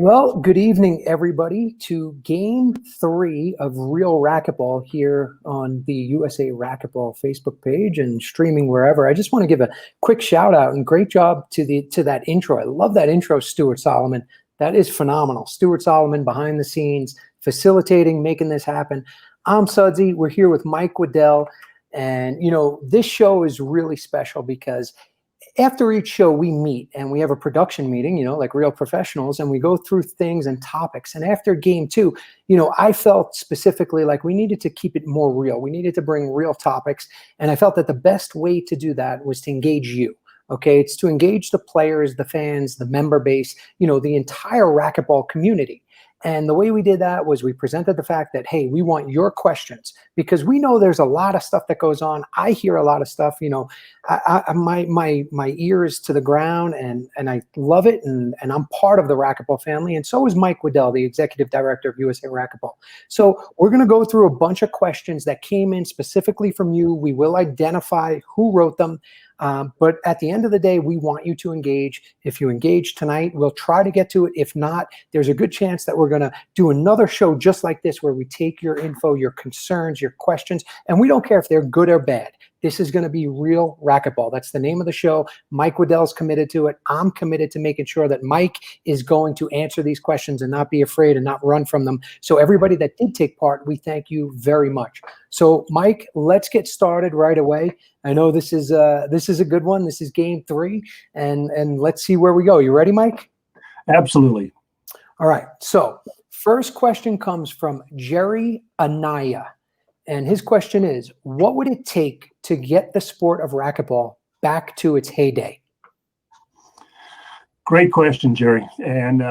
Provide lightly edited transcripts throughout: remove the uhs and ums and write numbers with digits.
Well, good evening, everybody, to game three of Real Racquetball here on the USA Racquetball Facebook page and streaming wherever. I just want to give a quick shout out and great job to that intro. I love that intro, Stuart Solomon. That is phenomenal. Stuart Solomon behind the scenes, facilitating, making this happen. I'm Sudsy. We're here with Mike Wedel. And, this show is really special because after each show we meet and we have a production meeting, like real professionals, and we go through things and topics. And after game two, I felt specifically like we needed to keep it more real. We needed to bring real topics. And I felt that the best way to do that was to engage you. Okay, it's to engage the players, the fans, the member base, the entire racquetball community. And the way we did that was we presented the fact that, hey, we want your questions because we know there's a lot of stuff that goes on. I hear a lot of stuff, my ears to the ground and I love it. And I'm part of the racquetball family. And so is Mike Wedel, the executive director of USA Racquetball. So we're going to go through a bunch of questions that came in specifically from you. We will identify who wrote them. But at the end of the day, we want you to engage. If you engage tonight, we'll try to get to it. If not, there's a good chance that we're going to do another show just like this where we take your info, your concerns, your questions, and we don't care if they're good or bad. This is going to be Real Racquetball. That's the name of the show. Mike Wedel's committed to it. I'm committed to making sure that Mike is going to answer these questions and not be afraid and not run from them. So everybody that did take part, we thank you very much. So Mike, let's get started right away. I know this is a good one. This is game three, and let's see where we go. You ready, Mike? Absolutely. All right. So first question comes from Jerry Anaya. And his question is, what would it take to get the sport of racquetball back to its heyday? Great question, Jerry. And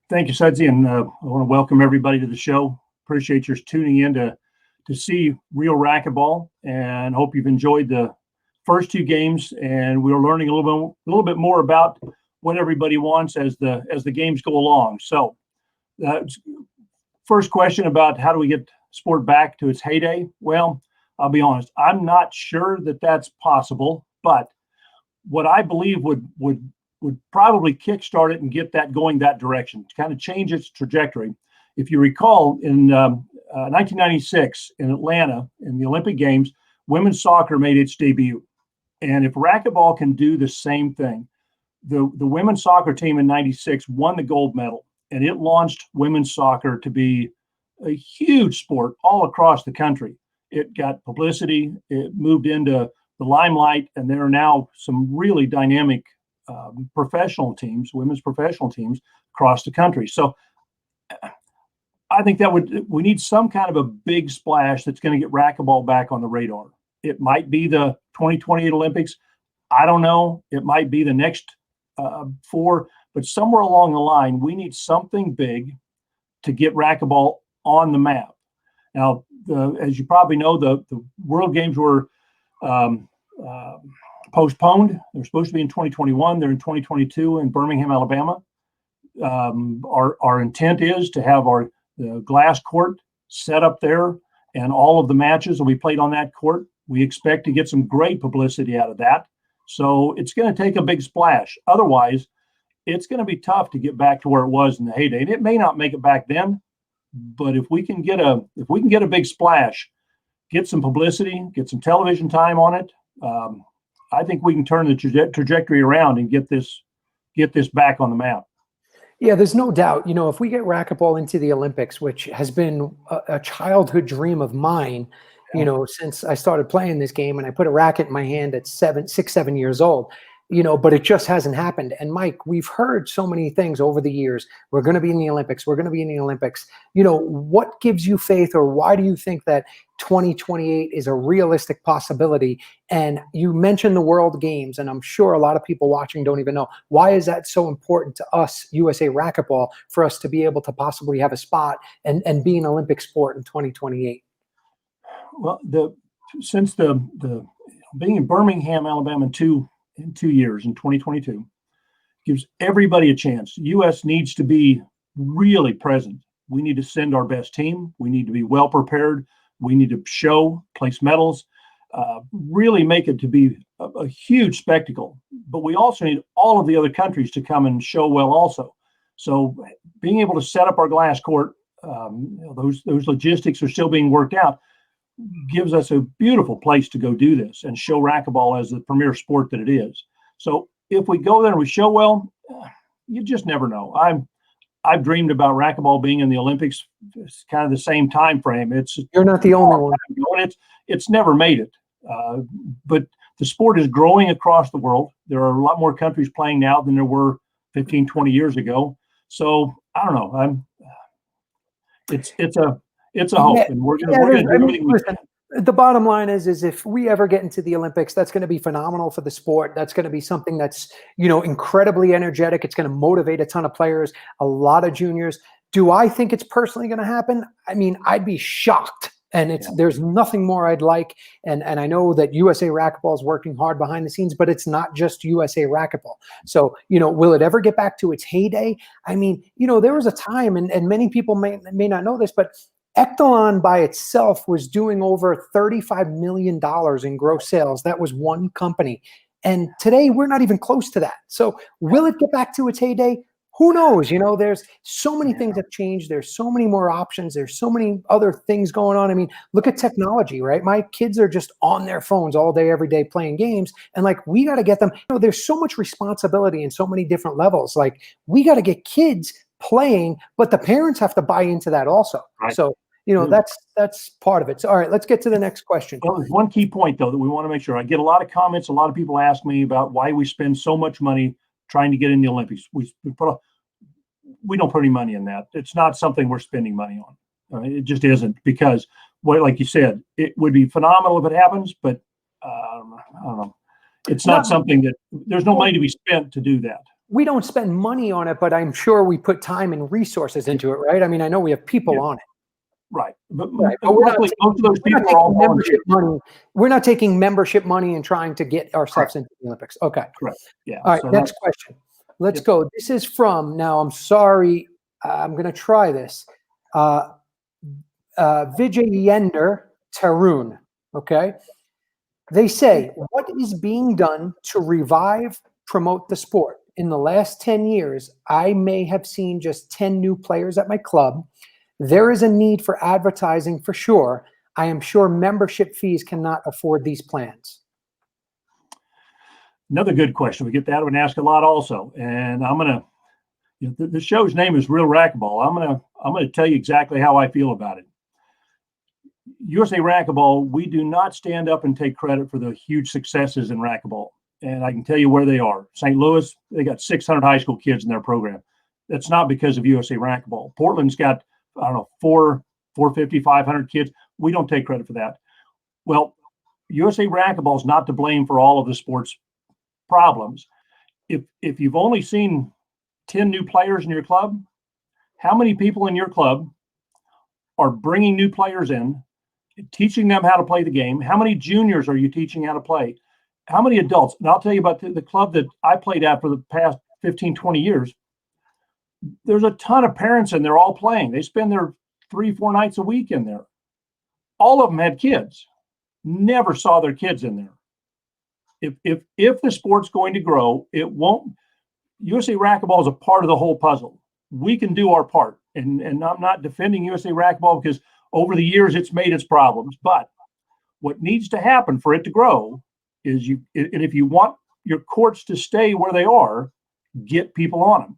thank you, Sudsy. And I want to welcome everybody to the show. Appreciate your tuning in to see Real Racquetball, and hope you've enjoyed the first two games. And we're learning a little bit more about what everybody wants as the games go along. So, first question about how do we get sport back to its heyday? Well, I'll be honest, I'm not sure that that's possible, but what I believe would probably kickstart it and get that going that direction, to kind of change its trajectory. If you recall, in 1996 in Atlanta, in the Olympic Games, women's soccer made its debut. And if racquetball can do the same thing, the women's soccer team in 96 won the gold medal, and it launched women's soccer to be a huge sport all across the country. It got publicity, it moved into the limelight, and there are now some really dynamic professional teams, women's professional teams across the country. So I think that we need some kind of a big splash that's going to get racquetball back on the radar. It might be the 2028 Olympics. I don't know. It might be the next four, but somewhere along the line, we need something big to get racquetball on the map. Now, as you probably know, the World Games were postponed. They're supposed to be in 2021. They're in 2022 in Birmingham, Alabama. Our intent is to have the glass court set up there, and all of the matches will be played on that court. We expect to get some great publicity out of that. So it's going to take a big splash. Otherwise, it's going to be tough to get back to where it was in the heyday. And it may not make it back then, but if we can get a big splash, get some publicity, get some television time on it, I think we can turn the trajectory around and get this back on the map. Yeah, there's no doubt. If we get racquetball into the Olympics, which has been a childhood dream of mine, since I started playing this game, and I put a racket in my hand at 7 years old, but it just hasn't happened. And Mike, we've heard so many things over the years. We're going to be in the Olympics. We're going to be in the Olympics. What gives you faith, or why do you think that 2028 is a realistic possibility? And you mentioned the World Games, and I'm sure a lot of people watching don't even know. Why is that so important to us, USA Racquetball, for us to be able to possibly have a spot and be an Olympic sport in 2028? Well, since the being in Birmingham, Alabama in 2 years, in 2022, gives everybody a chance. The U.S. needs to be really present. We need to send our best team. We need to be well prepared. We need to place medals, really make it to be a huge spectacle. But we also need all of the other countries to come and show well also. So being able to set up our glass court, those logistics are still being worked out, gives us a beautiful place to go do this and show racquetball as the premier sport that it is. So if we go there and we show well, you just never know. I've dreamed about racquetball being in the Olympics. It's kind of the same time frame. You're not the only one. It's never made it, but the sport is growing across the world. There are a lot more countries playing now than there were 15, 20 years ago. So I don't know. It's a hope, Yeah, and we're gonna do everything we can. The bottom line is if we ever get into the Olympics, that's going to be phenomenal for the sport. That's going to be something that's, incredibly energetic. It's going to motivate a ton of players, a lot of juniors. Do I think it's personally going to happen? I mean, I'd be shocked. And there's nothing more I'd like. And I know that USA Racquetball is working hard behind the scenes, but it's not just USA Racquetball. So, will it ever get back to its heyday? I mean, there was a time, and many people may not know this, but Echelon by itself was doing over $35 million in gross sales. That was one company. And today we're not even close to that. So will it get back to its heyday? Who knows? There's so many things have changed. There's so many more options. There's so many other things going on. I mean, look at technology, right? My kids are just on their phones all day, every day playing games. And we got to get them, there's so much responsibility in so many different levels. We got to get kids playing, but the parents have to buy into that also. Right. So, that's part of it. So, all right, let's get to the next question. Well, there's one key point, though, that we want to make sure. I get a lot of comments. A lot of people ask me about why we spend so much money trying to get in the Olympics. We don't put any money in that. It's not something we're spending money on. It just isn't, because, like you said, it would be phenomenal if it happens, but I don't know. It's not something that there's no money to be spent to do that. We don't spend money on it, but I'm sure we put time and resources into it, right? I mean, I know we have people on it. Right. But we're not taking, most of those people are all membership money. We're not taking membership money and trying to get ourselves into the Olympics. Okay. Correct. Yeah. All right. Next question. Let's go. This is from, now I'm sorry, I'm going to try this. Vijayender Tarun. Okay. They say, what is being done to revive, promote the sport? In the last 10 years, I may have seen just 10 new players at my club. There is a need for advertising for sure. I am sure membership fees cannot afford these plans. Another good question. We get that one asked a lot also. And I'm going to, the show's name is Real Racquetball. I'm going to tell you exactly how I feel about it. USA Racquetball, we do not stand up and take credit for the huge successes in racquetball. And I can tell you where they are. St. Louis, they got 600 high school kids in their program. That's not because of USA Racquetball. Portland's got, 450, 500 kids. We don't take credit for that. Well, USA Racquetball is not to blame for all of the sport's problems. If you've only seen 10 new players in your club, how many people in your club are bringing new players in, teaching them how to play the game? How many juniors are you teaching how to play? How many adults? And I'll tell you about the club that I played at for the past 15, 20 years. There's a ton of parents in there all playing. They spend their 3-4 nights a week in there. All of them had kids. Never saw their kids in there. If the sport's going to grow, it won't. USA Racquetball is a part of the whole puzzle. We can do our part. And I'm not defending USA Racquetball because over the years it's made its problems. But what needs to happen for it to grow is if you want your courts to stay where they are, get people on them.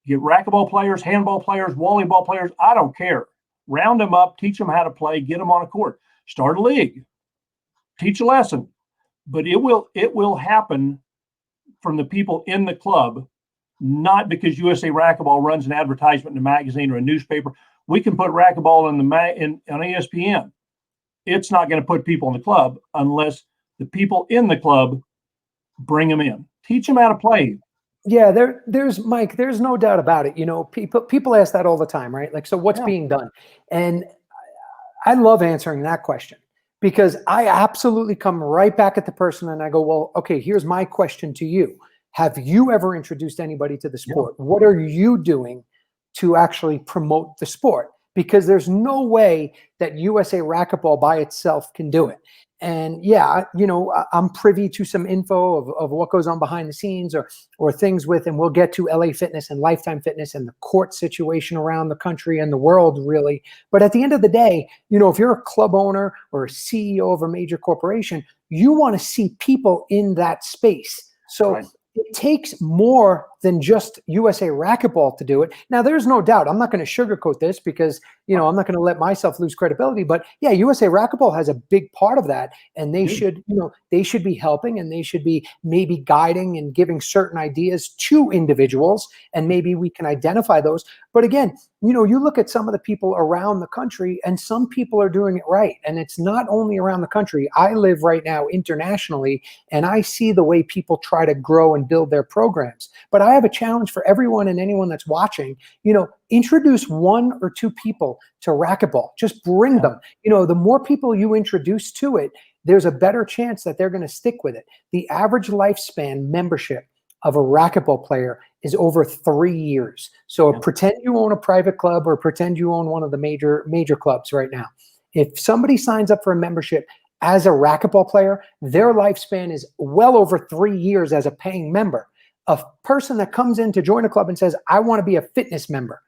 Get racquetball players, handball players, volleyball players. I don't care. Round them up, teach them how to play, get them on a court. Start a league. Teach a lesson. But it will happen from the people in the club, not because USA Racquetball runs an advertisement in a magazine or a newspaper. We can put racquetball on ESPN. It's not going to put people in the club unless the people in the club bring them in. Teach them how to play. Yeah, there's Mike, there's no doubt about it. People ask that all the time, right? So what's being done? And I love answering that question because I absolutely come right back at the person and I go, well, okay, here's my question to you. Have you ever introduced anybody to the sport? Yeah. What are you doing to actually promote the sport? Because there's no way that USA Racquetball by itself can do it. And yeah, I'm privy to some info of what goes on behind the scenes or things with, and we'll get to LA Fitness and Lifetime Fitness and the court situation around the country and the world, really. But at the end of the day, if you're a club owner or a CEO of a major corporation, you want to see people in that space. So Right. it takes more than just USA Racquetball to do it. Now, there's no doubt. I'm not going to sugarcoat this because, I'm not going to let myself lose credibility. But yeah, USA Racquetball has a big part of that. And they should, they should be helping, and they should be maybe guiding and giving certain ideas to individuals. And maybe we can identify those. But again, you look at some of the people around the country, and some people are doing it right. And it's not only around the country. I live right now internationally, and I see the way people try to grow and build their programs. But I have a challenge for everyone and anyone that's watching. Introduce 1 or 2 people to racquetball. Just bring them. The more people you introduce to it, there's a better chance that they're going to stick with it. The average lifespan membership of a racquetball player is over 3 years. So pretend you own a private club, or pretend you own one of the major clubs right now. If somebody signs up for a membership as a racquetball player, their lifespan is well over 3 years as a paying member. A person that comes in to join a club and says, I want to be a fitness member,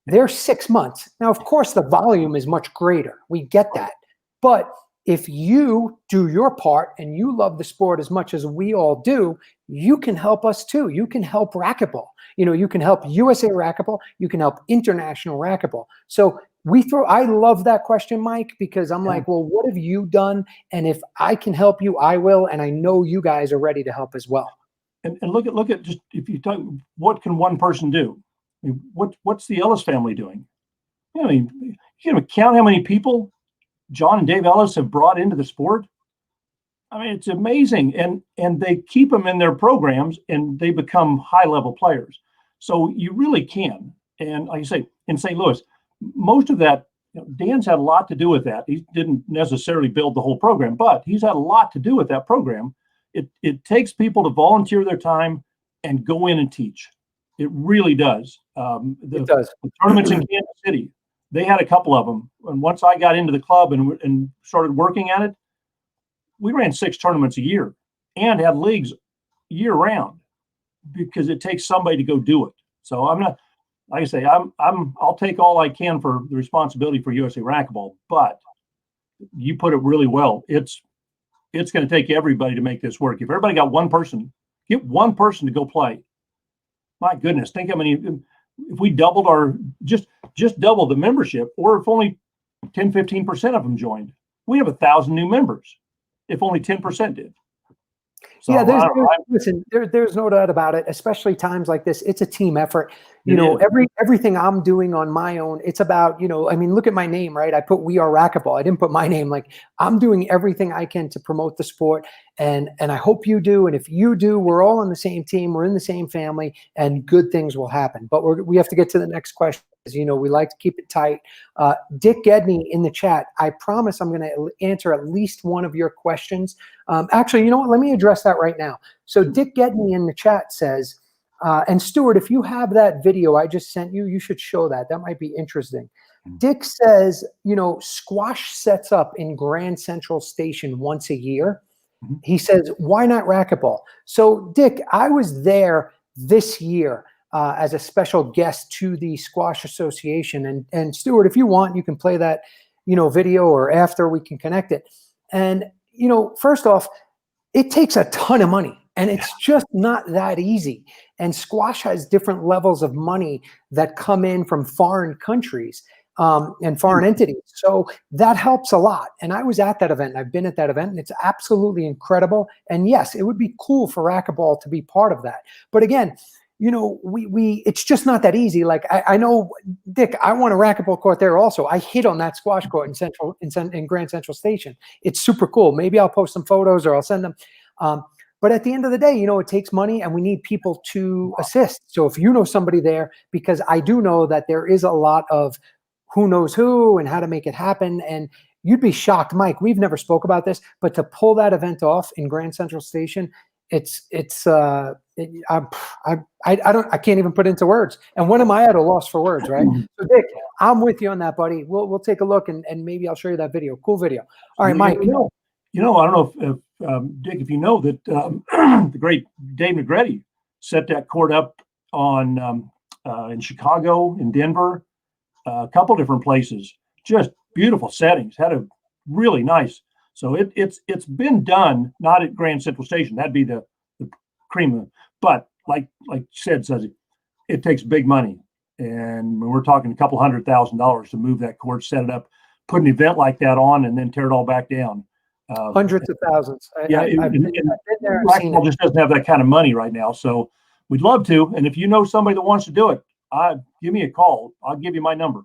they're 6 months. Now, of course, the volume is much greater. We get that. But if you do your part and you love the sport as much as we all do, you can help us too. You can help racquetball. You can help USA Racquetball. You can help international racquetball. So I love that question, Mike, because I'm like, well, what have you done? And if I can help you, I will. And I know you guys are ready to help as well. And look at just, if you talk, what can one person do? I mean, what's the Ellis family doing? You can count how many people John and Dave Ellis have brought into the sport. I mean, it's amazing. And they keep them in their programs, and they become high-level players. So you really can. And like I say, in St. Louis, most of that, Dan's had a lot to do with that. He didn't necessarily build the whole program, but he's had a lot to do with that program. It takes people to volunteer their time and go in and teach. It really does. It does. The tournaments in Kansas City, they had a couple of them. And once I got into the club and started working at it, we ran 6 tournaments a year and had leagues year round, because it takes somebody to go do it. So I'm not, like I say, I'll take all I can for the responsibility for USA Racquetball, but you put it really well. It's going to take everybody to make this work. If everybody got one person, get one person to go play. My goodness, think how many, if we doubled just double the membership, or if only 10, 15% of them joined, we have 1,000 new members. If only 10% did. So yeah, there's no doubt about it, especially times like this. It's a team effort. Everything I'm doing on my own, it's about, look at my name, right? I put We Are Racquetball. I didn't put my name. Like, I'm doing everything I can to promote the sport, and I hope you do. And if you do, we're all on the same team. We're in the same family, and good things will happen. But we have to get to the next question. We like to keep it tight. Dick Gedney in the chat, I promise I'm going to answer at least one of your questions. Actually, you know what? Let me address that right now. So Dick Gedney in the chat says, and Stuart, if you have that video I just sent you, you should show that. That might be interesting. Dick says, squash sets up in Grand Central Station once a year. He says, why not racquetball? So Dick, I was there this year as a special guest to the Squash Association. And Stuart, if you want, you can play that, video, or after we can connect it. And, first off, it takes a ton of money, and it's just not that easy. And squash has different levels of money that come in from foreign countries and foreign entities. So that helps a lot. And I was at that event. I've been at that event, and it's absolutely incredible. And yes, it would be cool for racquetball to be part of that. But again, it's just not that easy. Like, I know, Dick, I want a racquetball court there also. I hit on that squash court in Grand Central Station. It's super cool. Maybe I'll post some photos, or I'll send them. But at the end of the day, it takes money, and we need people to assist. So if you know somebody there, because I do know that there is a lot of who knows who and how to make it happen. And you'd be shocked, Mike, we've never spoke about this, but to pull that event off in Grand Central Station, I can't even put into words. And when am I at a loss for words, right? So Dick, I'm with you on that, buddy. We'll take a look, and maybe I'll show you that video. Cool video. All right, Mike. I don't know if Dick, if you know that the great Dave Negretti set that court up on in Chicago, in Denver, a couple different places. Just beautiful settings. Had a really nice. So it's been done, not at Grand Central Station. That'd be the cream of, but like you said, Sudsy, it takes big money, and we're talking a couple $100,000 to move that court, set it up, put an event like that on, and then tear it all back down. Hundreds of thousands. I've been there. I've seen it. Racquetball just doesn't have that kind of money right now, so we'd love to. And if you know somebody that wants to do it, give me a call. I'll give you my number.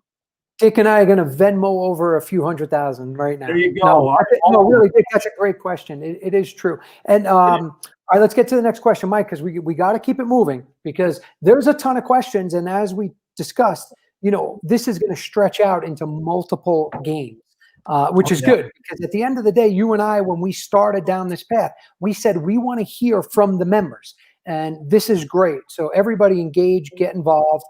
Dick and I are going to Venmo over a few 100,000 right now. There you go. No, really, Dick, that's a great question. It is true. And all right, let's get to the next question, Mike, because we got to keep it moving, because there's a ton of questions. And as we discussed, this is going to stretch out into multiple games, which is good, because at the end of the day, you and I, when we started down this path, we said we want to hear from the members. And this is great. So everybody engage, get involved,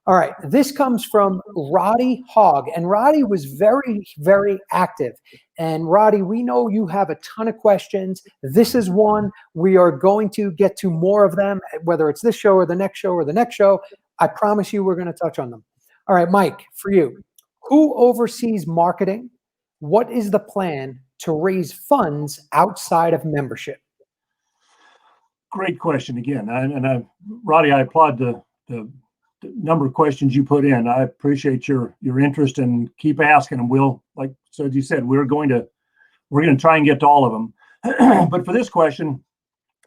All right, this comes from Roddy Hogg, and Roddy was very, very active. And Roddy, we know you have a ton of questions. This is one. We are going to get to more of them, whether it's this show or the next show or the next show. I promise you we're going to touch on them. All right, Mike, for you, who oversees marketing? What is the plan to raise funds outside of membership? Great question again. Roddy, I applaud the number of questions you put in. I appreciate your interest, and keep asking them. We'll, like you said, we're going to try and get to all of them. But for this question,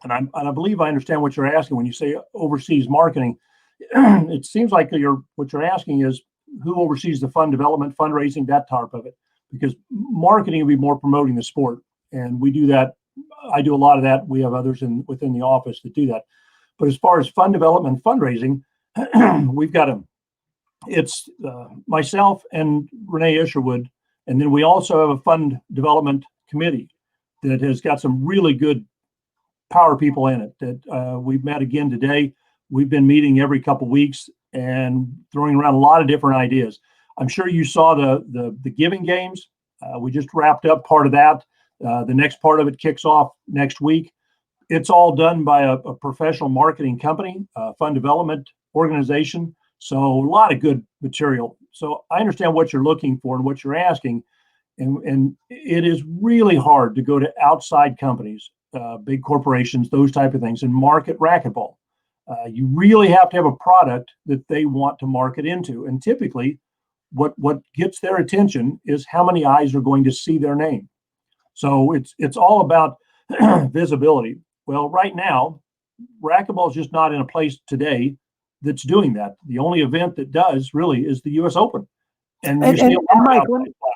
and I believe I understand what you're asking when you say overseas marketing. It seems like what you're asking is who oversees the fund development, fundraising, that type of it, because marketing will be more promoting the sport, and we do that. I do a lot of that. We have others within the office that do that. But as far as fund development, fundraising, we've got it's myself and Renee Isherwood, and then we also have a fund development committee that has got some really good power people in it that we've met again today. We've been meeting every couple of weeks and throwing around a lot of different ideas. I'm sure you saw the giving games. We just wrapped up part of that. The next part of it kicks off next week. It's all done by a professional marketing company, fund development organization. So a lot of good material. So I understand what you're looking for and what you're asking. And it is really hard to go to outside companies, big corporations, those type of things, and market racquetball. You really have to have a product that they want to market into. And typically what gets their attention is how many eyes are going to see their name. So it's all about visibility. Well, right now, racquetball is just not in a place today that's doing that. The only event that does really is the U.S. Open. And Mike,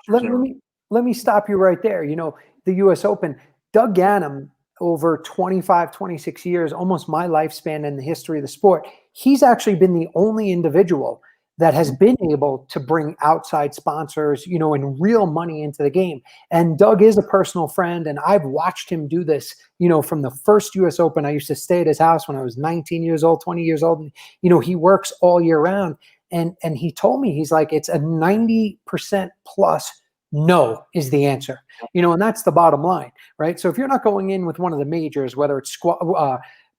let me stop you right there. The U.S. Open, Doug Ganem, over 25, 26 years, almost my lifespan in the history of the sport, he's actually been the only individual that has been able to bring outside sponsors, and real money into the game. And Doug is a personal friend, and I've watched him do this, from the first U.S. Open. I used to stay at his house when I was 19 years old, 20 years old. And, he works all year round. And he told me, he's like, it's a 90% plus no is the answer, and that's the bottom line, right? So if you're not going in with one of the majors, whether it's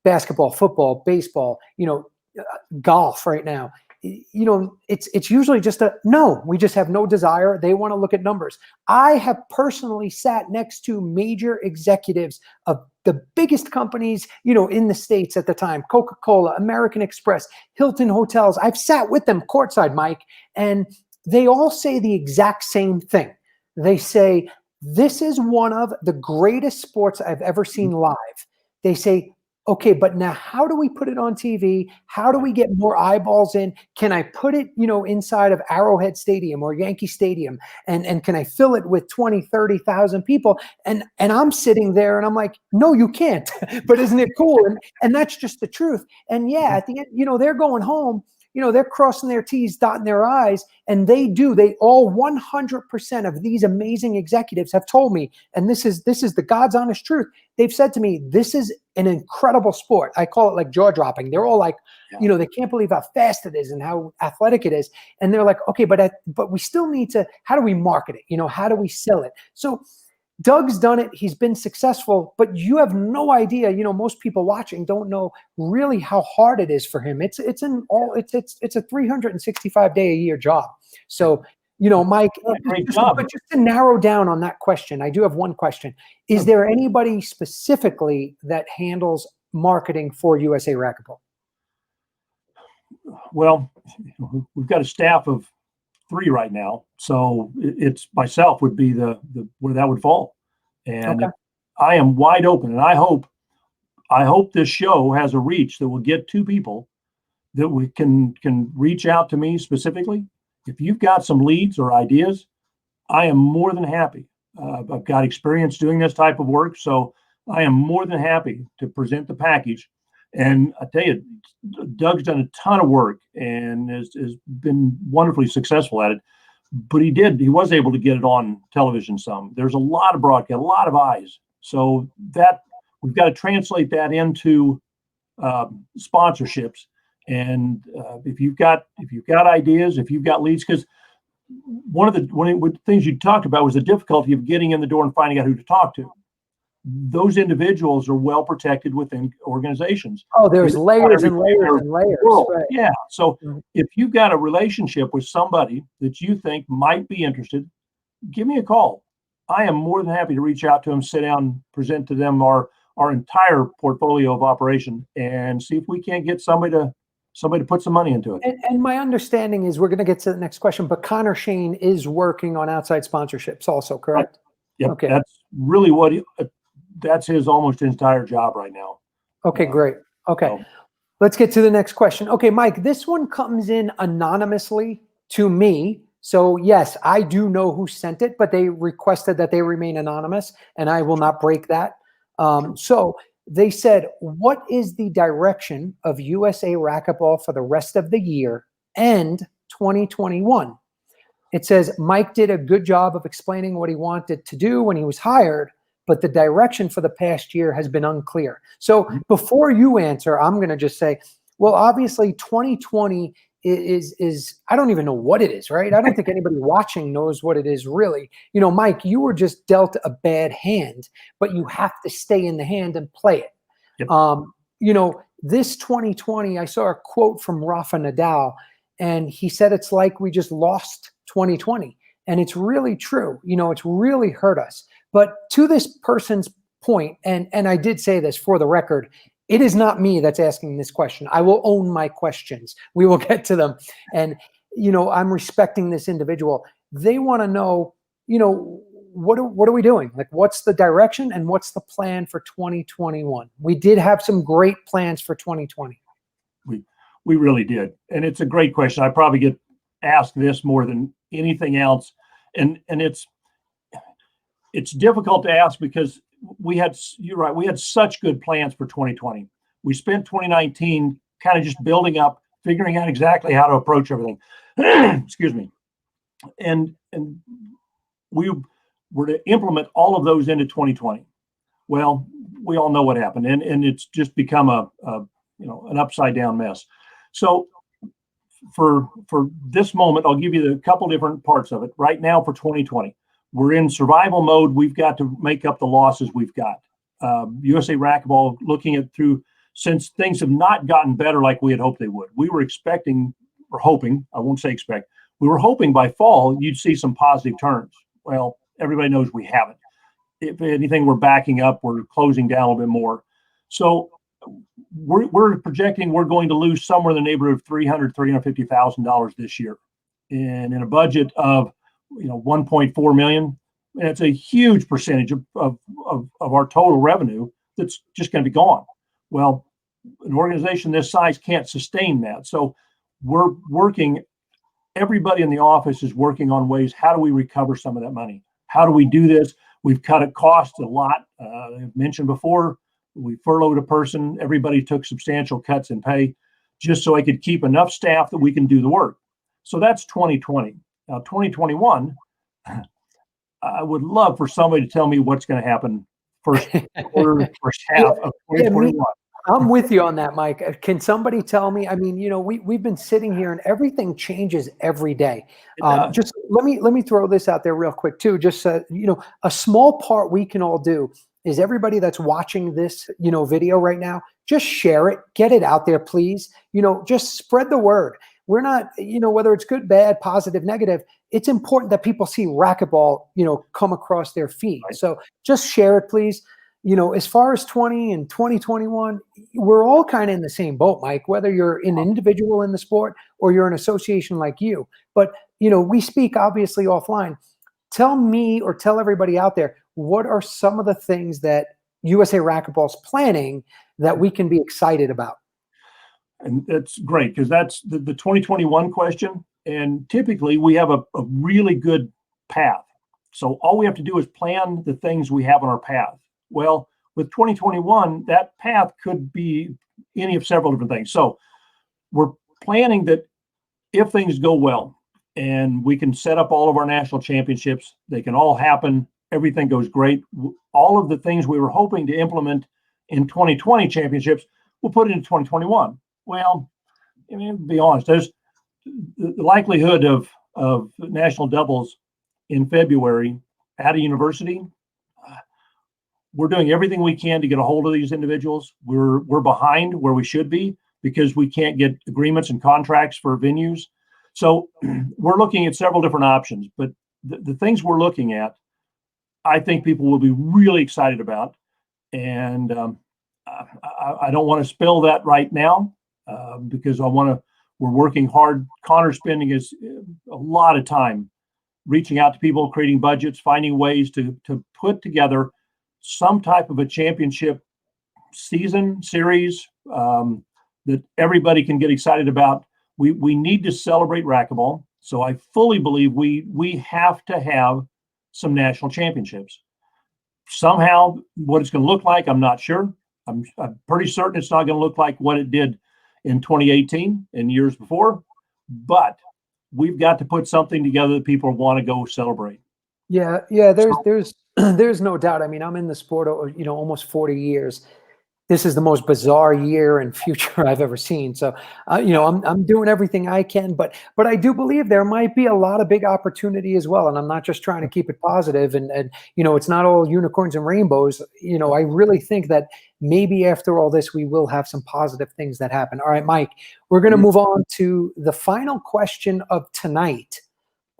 basketball, football, baseball, golf right now, it's usually just a no. We just have no desire. They want to look at numbers. I have personally sat next to major executives of the biggest companies, in the States at the time, Coca-Cola, American Express, Hilton Hotels. I've sat with them courtside, Mike, and they all say the exact same thing. They say, this is one of the greatest sports I've ever seen live. They say, okay, but now how do we put it on TV? How do we get more eyeballs in? Can I put it, inside of Arrowhead Stadium or Yankee Stadium? And can I fill it with 20, 30,000 people? And I'm sitting there and I'm like, no, you can't. But isn't it cool? And that's just the truth. And yeah, at the end, they're going home. They're crossing their T's, dotting their I's, and they all 100% of these amazing executives have told me, and this is the God's honest truth. They've said to me, this is an incredible sport. I call it like jaw dropping. They're all like, they can't believe how fast it is and how athletic it is. And they're like, okay, but we still need to, how do we market it? How do we sell it? So Doug's done it. He's been successful, but you have no idea. Most people watching don't know really how hard it is for him. It's a 365-day a year job. So, Mike, great job. But just to narrow down on that question, I do have one question. Is there anybody specifically that handles marketing for USA Racquetball? Well, we've got a staff of 3 right now, so it's myself would be the where that would fall, and I am wide open, and I hope this show has a reach that will get to people that we can reach out to me specifically. If you've got some leads or ideas, I am more than happy. I've got experience doing this type of work, so I am more than happy to present the package. And I tell you, Doug's done a ton of work and has been wonderfully successful at it. But he was able to get it on television some. There's a lot of broadcast, a lot of eyes. So that we've got to translate that into sponsorships. And if you've got ideas, if you've got leads, because one of the things you talked about was the difficulty of getting in the door and finding out who to talk to. Those individuals are well protected within organizations. Oh, there's layers and layers and layers. Right. Yeah. So if you've got a relationship with somebody that you think might be interested, give me a call. I am more than happy to reach out to them, sit down, present to them our entire portfolio of operation, and see if we can't get somebody to put some money into it. And my understanding is we're going to get to the next question, but Connor Shane is working on outside sponsorships also, correct? Yep. Okay. That's really that's his almost entire job right now. Okay, great. Okay. Let's get to the next question. Okay, Mike, this one comes in anonymously to me. So yes, I do know who sent it, but they requested that they remain anonymous, and I will not break that. So they said, what is the direction of USA Racquetball for the rest of the year and 2021? It says, Mike did a good job of explaining what he wanted to do when he was hired, but the direction for the past year has been unclear. So before you answer, I'm going to just say, well, obviously 2020 is I don't even know what it is, right? I don't think anybody watching knows what it is really. Mike, you were just dealt a bad hand, but you have to stay in the hand and play it. Yep. This 2020, I saw a quote from Rafa Nadal, and he said it's like we just lost 2020. And it's really true. It's really hurt us. But to this person's point, and I did say this for the record, it is not me that's asking this question. I will own my questions. We will get to them. And, I'm respecting this individual. They want to know, what are we doing? Like, what's the direction and what's the plan for 2021? We did have some great plans for 2020. We really did. And it's a great question. I probably get asked this more than anything else. And it's difficult to ask because you're right, we had such good plans for 2020. We spent 2019 kind of just building up, figuring out exactly how to approach everything. Excuse me. And we were to implement all of those into 2020. Well, we all know what happened, and it's just become an upside down mess. So for this moment, I'll give you a couple different parts of it. Right now for 2020, we're in survival mode. We've got to make up the losses we've got. USA Racquetball, looking at since things have not gotten better like we had hoped they would. We were expecting, or hoping, I won't say expect, we were hoping by fall you'd see some positive turns. Well, everybody knows we haven't. If anything, we're backing up, we're closing down a little bit more. So we're projecting we're going to lose somewhere in the neighborhood of $350,000 this year. And in a budget of 1.4 million, and it's a huge percentage of our total revenue that's just going to be gone. Well, an organization this size can't sustain that. So we're working, everybody in the office is working on ways, how do we recover some of that money? How do we do this? We've cut costs a lot. I've mentioned before, we furloughed a person. Everybody took substantial cuts in pay just so I could keep enough staff that we can do the work. So that's 2020. Now, 2021, I would love for somebody to tell me what's going to happen first quarter, first half of 2021. I'm with you on that, Mike. Can somebody tell me? I mean, we've been sitting here and everything changes every day. It does. Just let me throw this out there real quick too. Just a small part we can all do is everybody that's watching this video right now, just share it, get it out there, please. Just spread the word. We're not, whether it's good, bad, positive, negative, it's important that people see racquetball, come across their feed. Right. So just share it, please. As far as 20 and 2021, we're all kind of in the same boat, Mike, whether you're an individual in the sport or you're an association like you. But, we speak obviously offline. Tell me or tell everybody out there, what are some of the things that USA Racquetball's planning that we can be excited about? And that's great, because that's the 2021 question. And typically we have a really good path. So all we have to do is plan the things we have on our path. Well, with 2021, that path could be any of several different things. So we're planning that if things go well and we can set up all of our national championships, they can all happen. Everything goes great. All of the things we were hoping to implement in 2020 championships, we'll put it into 2021. Well, I mean, to be honest, there's the likelihood of national doubles in February at a university. We're doing everything we can to get a hold of these individuals. We're behind where we should be because we can't get agreements and contracts for venues. So we're looking at several different options, but the things we're looking at, I think people will be really excited about. And I don't want to spill that right now because we're working hard. Connor's spending a lot of time reaching out to people, creating budgets, finding ways to put together some type of a championship season series that everybody can get excited about. We need to celebrate racquetball. So I fully believe we have to have some national championships. Somehow, what it's going to look like, I'm not sure. I'm pretty certain it's not going to look like what it did in 2018 and years before, but we've got to put something together that people want to go celebrate. Yeah. There's no doubt. I mean, I'm in the sport, almost 40 years. This is the most bizarre year and future I've ever seen. So, I'm doing everything I can, but I do believe there might be a lot of big opportunity as well. And I'm not just trying to keep it positive and it's not all unicorns and rainbows. I really think that maybe after all this, we will have some positive things that happen. All right, Mike, we're going to move on to the final question of tonight.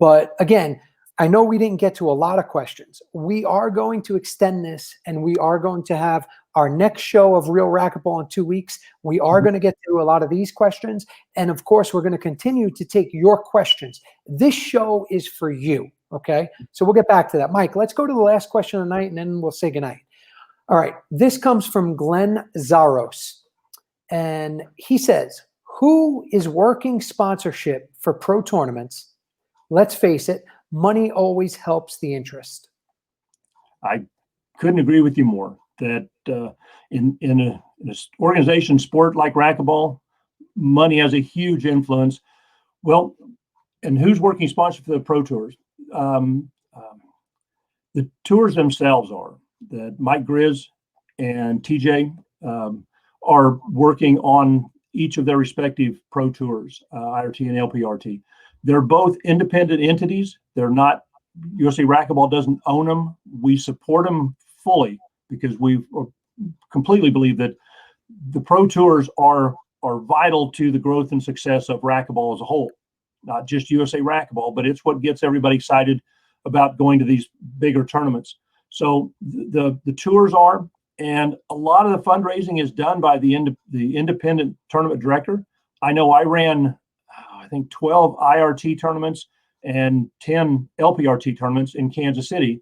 But again, I know we didn't get to a lot of questions. We are going to extend this, and we are going to have our next show of Real Racquetball in 2 weeks. We are going to get through a lot of these questions. And of course, we're going to continue to take your questions. This show is for you. Okay. So we'll get back to that. Mike, let's go to the last question of the night and then we'll say goodnight. All right. This comes from Glenn Zaros. And he says, who is working sponsorship for pro tournaments? Let's face it, money always helps the interest. I couldn't agree with you more. That in an organization sport like racquetball, money has a huge influence. Well, and who's working sponsor for the pro tours? The tours themselves are that Mike Grizz and TJ are working on each of their respective pro tours, IRT and LPRT. They're both independent entities. They're not, USA Racquetball doesn't own them. We support them fully because we completely believe that the pro tours are vital to the growth and success of racquetball as a whole, not just USA Racquetball, but it's what gets everybody excited about going to these bigger tournaments. So the tours are, and a lot of the fundraising is done by the independent tournament director. I know I ran, I think 12 IRT tournaments and 10 LPRT tournaments in Kansas City.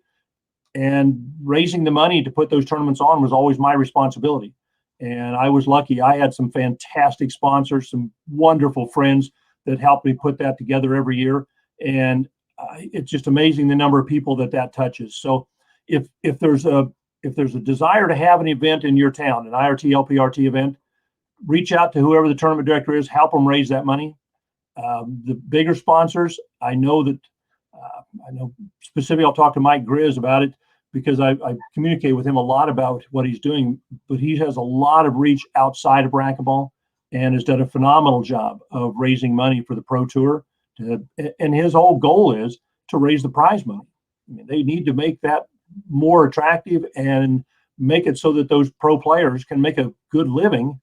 And raising the money to put those tournaments on was always my responsibility. And I was lucky. I had some fantastic sponsors, some wonderful friends that helped me put that together every year. And it's just amazing the number of people that touches. So if there's a desire to have an event in your town, an IRT, LPRT event, reach out to whoever the tournament director is, help them raise that money. The bigger sponsors, I know specifically, I'll talk to Mike Grizz about it. because I communicate with him a lot about what he's doing, but he has a lot of reach outside of racquetball and has done a phenomenal job of raising money for the Pro Tour. And his whole goal is to raise the prize money. I mean, they need to make that more attractive and make it so that those pro players can make a good living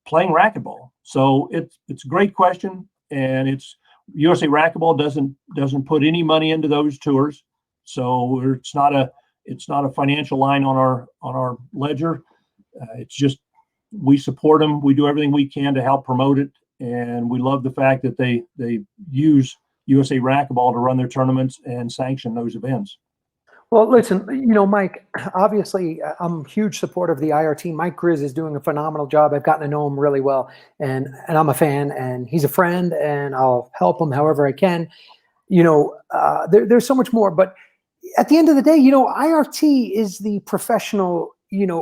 playing racquetball. So it's a great question, and it's USA Racquetball doesn't put any money into those tours, so it's not a financial line on our ledger. It's just we support them. We do everything we can to help promote it, and we love the fact that they use USA Racquetball to run their tournaments and sanction those events. Well, listen, Mike, obviously I'm a huge supporter of the IRT. Mike Grizz is doing a phenomenal job. I've gotten to know him really well, and I'm a fan, and he's a friend, and I'll help him however I can. There's so much more, but at the end of the day, IRT is the professional,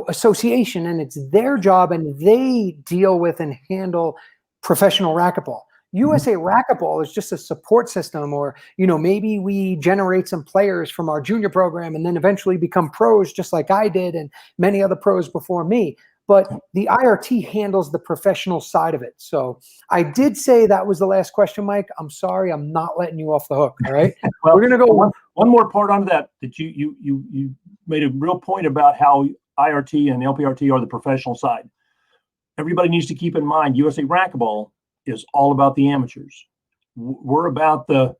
association, and it's their job, and they deal with and handle professional racquetball. USA Racquetball is just a support system, or, maybe we generate some players from our junior program and then eventually become pros just like I did and many other pros before me. But the IRT handles the professional side of it. So I did say that was the last question, Mike. I'm sorry. I'm not letting you off the hook. All right. Well, we're going to go one more part on that you made a real point about how IRT and LPRT are the professional side. Everybody needs to keep in mind USA Racquetball is all about the amateurs. We're about the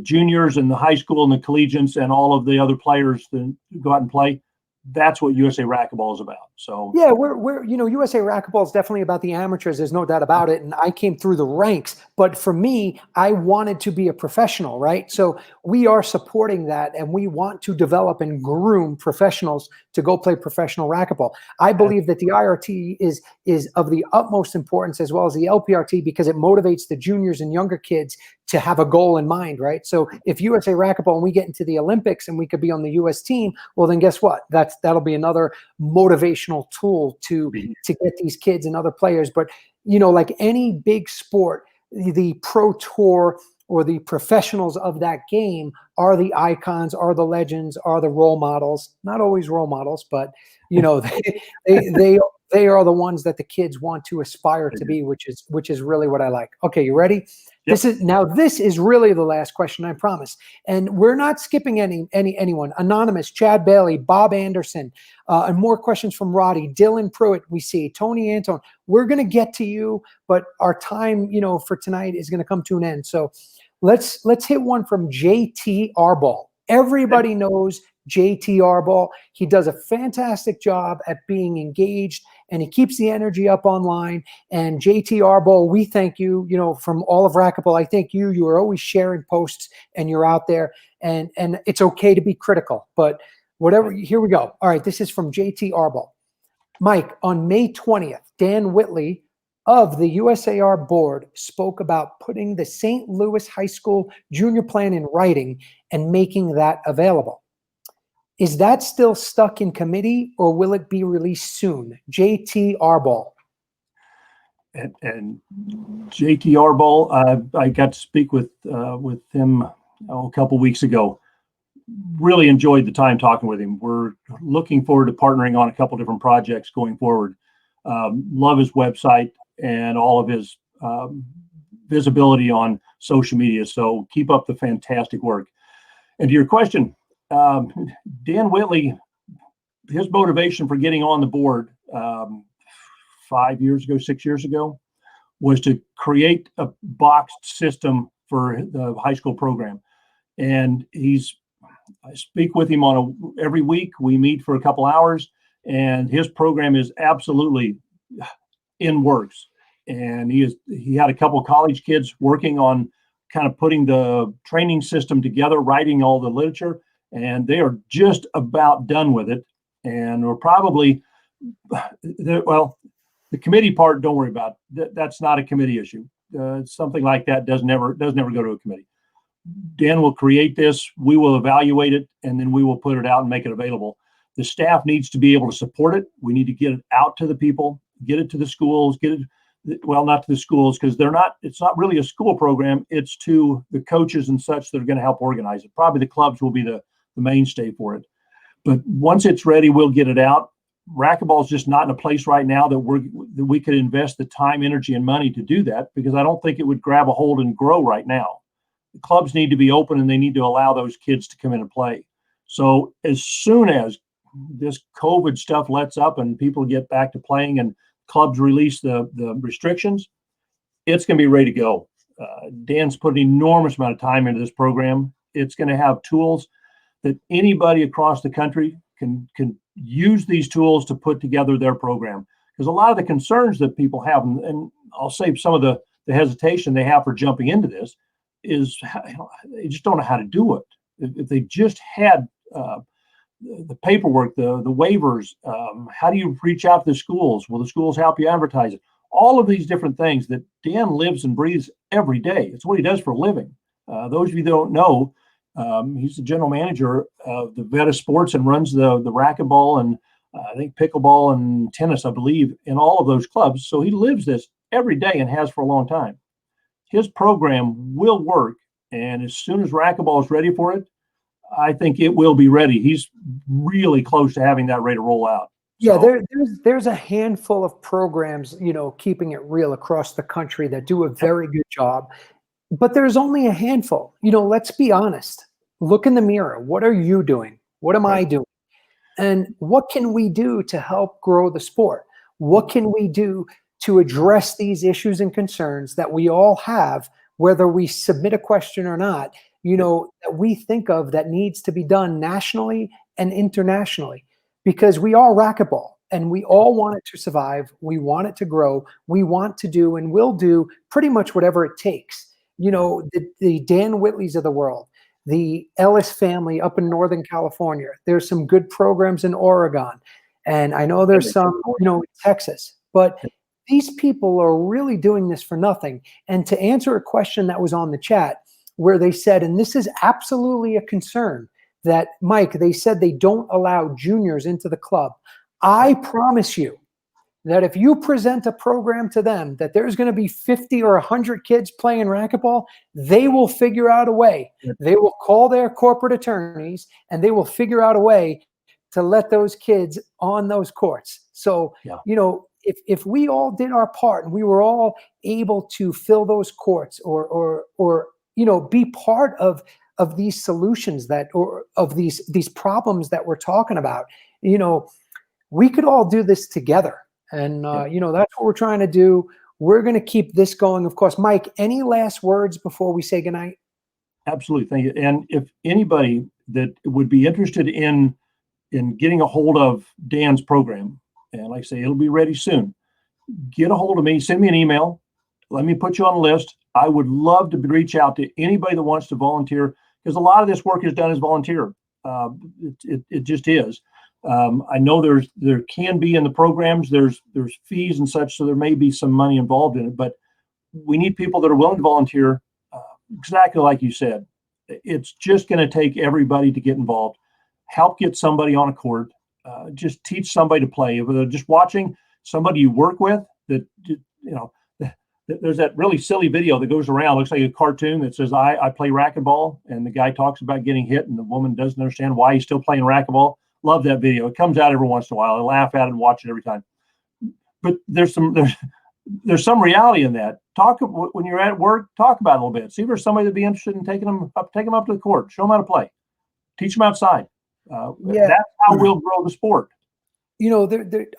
juniors and the high school and the collegiates and all of the other players that go out and play. That's what USA Racquetball is about. So yeah, we're USA Racquetball is definitely about the amateurs. There's no doubt about it. And I came through the ranks, but for me, I wanted to be a professional, right? So we are supporting that, and we want to develop and groom professionals to go play professional racquetball. I believe that the IRT is of the utmost importance, as well as the LPRT, because it motivates the juniors and younger kids to have a goal in mind, right? So if USA Racquetball and we get into the Olympics and we could be on the US team, well, then guess what? That'll be another motivational tool to get these kids and other players. But, like any big sport, the Pro Tour or the professionals of that game are the icons, are the legends, are the role models. Not always role models, but, they are the ones that the kids want to aspire to be, which is really what I like. Okay, you ready? Yep. This is really the last question, I promise. And we're not skipping anyone. Anonymous, Chad Bailey, Bob Anderson, and more questions from Roddy, Dylan Pruitt, we see, Tony Antone. We're going to get to you, but our time, for tonight is going to come to an end. So let's hit one from JT Arball. Everybody knows JT Arball. He does a fantastic job at being engaged, and he keeps the energy up online. And JT Arball, we thank you, from all of Racquetball. I thank you. You are always sharing posts, and you're out there, and it's okay to be critical, but whatever. Here we go. All right. This is from JT Arball. Mike, on May 20th, Dan Whitley of the USAR board spoke about putting the St. Louis High School junior plan in writing and making that available. Is that still stuck in committee, or will it be released soon? JT Arball. And JT Arball, I got to speak with him a couple weeks ago. Really enjoyed the time talking with him. We're looking forward to partnering on a couple different projects going forward. Love his website and all of his visibility on social media. So keep up the fantastic work. And to your question, Dan Whitley, his motivation for getting on the board 6 years ago, was to create a boxed system for the high school program. And I speak with him every week. We meet for a couple hours, and his program is absolutely in works. And he had a couple of college kids working on kind of putting the training system together, writing all the literature, and they are just about done with it. And we're probably, the committee part, don't worry about it. That's not a committee issue. Something like that does never go to a committee. Dan will create this, we will evaluate it, and then we will put it out and make it available. The staff needs to be able to support it. We need to get it out to the people, get it to the schools, not to the schools, because it's not really a school program. It's to the coaches and such that are going to help organize it. Probably the clubs will be the mainstay for it. But once it's ready, we'll get it out. Racquetball is just not in a place right now that we could invest the time, energy, and money to do that, because I don't think it would grab a hold and grow right now. The clubs need to be open, and they need to allow those kids to come in and play. So as soon as this COVID stuff lets up and people get back to playing and clubs release the restrictions, it's going to be ready to go. Dan's put an enormous amount of time into this program. It's going to have tools that anybody across the country can use these tools to put together their program. Because a lot of the concerns that people have, and I'll say some of the hesitation they have for jumping into this, is they just don't know how to do it. If they just had the paperwork, the waivers, how do you reach out to the schools? Will the schools help you advertise it? All of these different things that Dan lives and breathes every day. It's what he does for a living. Those of you that don't know, he's the general manager of the Wedel Sports and runs the racquetball and I think pickleball and tennis, I believe, in all of those clubs. So he lives this every day and has for a long time. His program will work, and as soon as racquetball is ready for it, I think it will be ready. He's really close to having that ready to roll out. Yeah, there's a handful of programs, keeping it real across the country that do a very good job. But there's only a handful. Let's be honest. Look in the mirror. What are you doing? What am I doing? And what can we do to help grow the sport? What can we do to address these issues and concerns that we all have, whether we submit a question or not, that we think of that needs to be done nationally and internationally? Because we are racquetball and we all want it to survive. We want it to grow. We want to do and will do pretty much whatever it takes. The Dan Whitleys of the world, the Ellis family up in Northern California. There's some good programs in Oregon. And I know there's some, in Texas. But these people are really doing this for nothing. And to answer a question that was on the chat where they said, and this is absolutely a concern, that, Mike, they said they don't allow juniors into the club. I promise you that if you present a program to them that there's going to be 50 or 100 kids playing racquetball, they will figure out a way. They will call their corporate attorneys and they will figure out a way to let those kids on those courts. So, if we all did our part and we were all able to fill those courts or be part of these solutions or of these problems that we're talking about, we could all do this together. And, that's what we're trying to do. We're going to keep this going. Of course, Mike, any last words before we say goodnight? Absolutely. Thank you. And if anybody that would be interested in getting a hold of Dan's program, and like I say, it'll be ready soon, get a hold of me, send me an email. Let me put you on the list. I would love to reach out to anybody that wants to volunteer, because a lot of this work is done as volunteer. It just is. I know there can be in the programs, there's fees and such, so there may be some money involved in it, but we need people that are willing to volunteer. Exactly like you said, it's just going to take everybody to get involved, help get somebody on a court, just teach somebody to play. If they're just watching somebody you work with, there's that really silly video that goes around, looks like a cartoon that says, I play racquetball, and the guy talks about getting hit and the woman doesn't understand why he's still playing racquetball. Love that video. It comes out every once in a while. I laugh at it and watch it every time. But there's some reality in that. Talk when you're at work. Talk about it a little bit. See if there's somebody that'd be interested in taking them up to the court. Show them how to play. Teach them outside. That's how we'll grow the sport.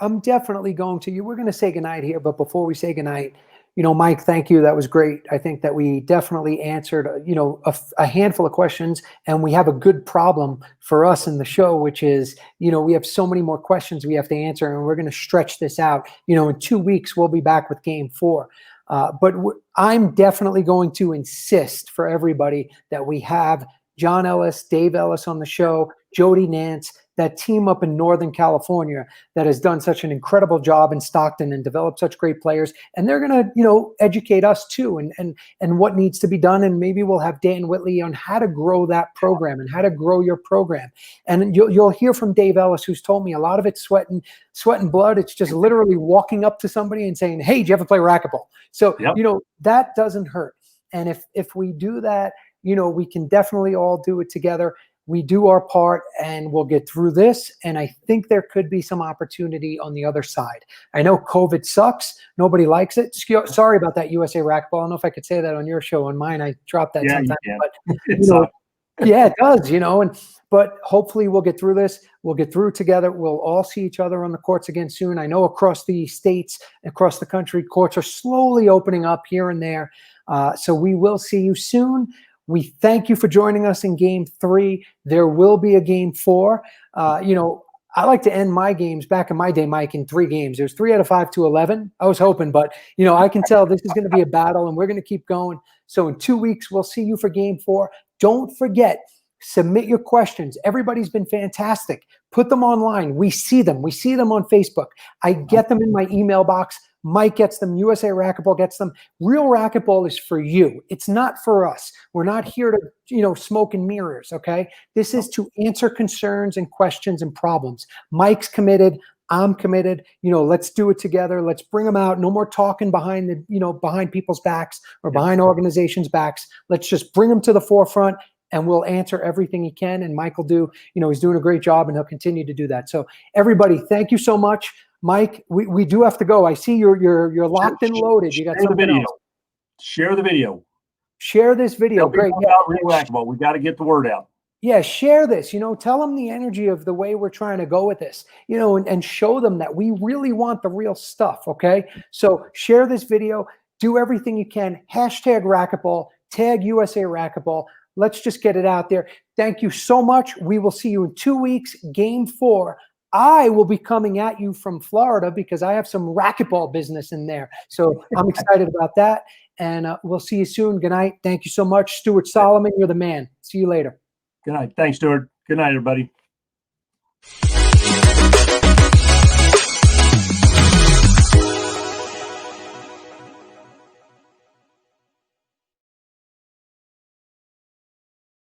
I'm definitely going to. We're going to say goodnight here, but before we say goodnight, Mike, thank you. That was great. I think that we definitely answered, a handful of questions, and we have a good problem for us in the show, which is, we have so many more questions we have to answer, and we're going to stretch this out. In 2 weeks, we'll be back with Game 4. But I'm definitely going to insist for everybody that we have John Ellis, Dave Ellis on the show, Jody Nance, that team up in Northern California that has done such an incredible job in Stockton and developed such great players. And they're going to, educate us too and what needs to be done. And maybe we'll have Dan Whitley on how to grow that program and how to grow your program. And you'll hear from Dave Ellis, who's told me a lot of it's sweat and blood. It's just literally walking up to somebody and saying, hey, do you ever play racquetball? So, that doesn't hurt. And if we do that, we can definitely all do it together. we do our part and we'll get through this. And I think there could be some opportunity on the other side. I know COVID sucks. Nobody likes it. Sorry about that, USA Racquetball. I don't know if I could say that on your show. On mine, I dropped that sometimes. But, yeah, it does, but hopefully we'll get through this. We'll get through together. We'll all see each other on the courts again soon. I know across the states, across the country, courts are slowly opening up here and there. So we will see you soon. We thank you for joining us in Game 3. There will be a Game 4. I like to end my games back in my day, Mike, in 3 games. There's 3 out of 5 to 11. I was hoping, but I can tell this is going to be a battle, and we're going to keep going. So in 2 weeks, we'll see you for Game 4. Don't forget, submit your questions. Everybody's been fantastic. Put them online. We see them. We see them on Facebook. I get them in my email box. Mike gets them. USA Racquetball gets them. Real Racquetball is for you. It's not for us. We're not here to, smoke and mirrors, okay? This is to answer concerns and questions and problems. Mike's committed. I'm committed. Let's do it together. Let's bring them out. No more talking behind behind people's backs or behind organizations' backs. Let's just bring them to the forefront, and we'll answer everything he can. And Mike will do, he's doing a great job, and he'll continue to do that. So everybody, thank you so much. Mike, we do have to go. I see you're locked and loaded. You got something else. Share the video. Share this video. Great. Racquetball. We got to get the word out. Yeah, share this, tell them the energy of the way we're trying to go with this, and show them that we really want the real stuff, okay? So share this video, do everything you can, hashtag Racquetball, tag USA Racquetball. Let's just get it out there. Thank you so much. We will see you in 2 weeks, Game 4. I will be coming at you from Florida because I have some racquetball business in there. So I'm excited about that, and we'll see you soon. Good night. Thank you so much. Stuart Solomon, you're the man. See you later. Good night. Thanks, Stuart. Good night, everybody.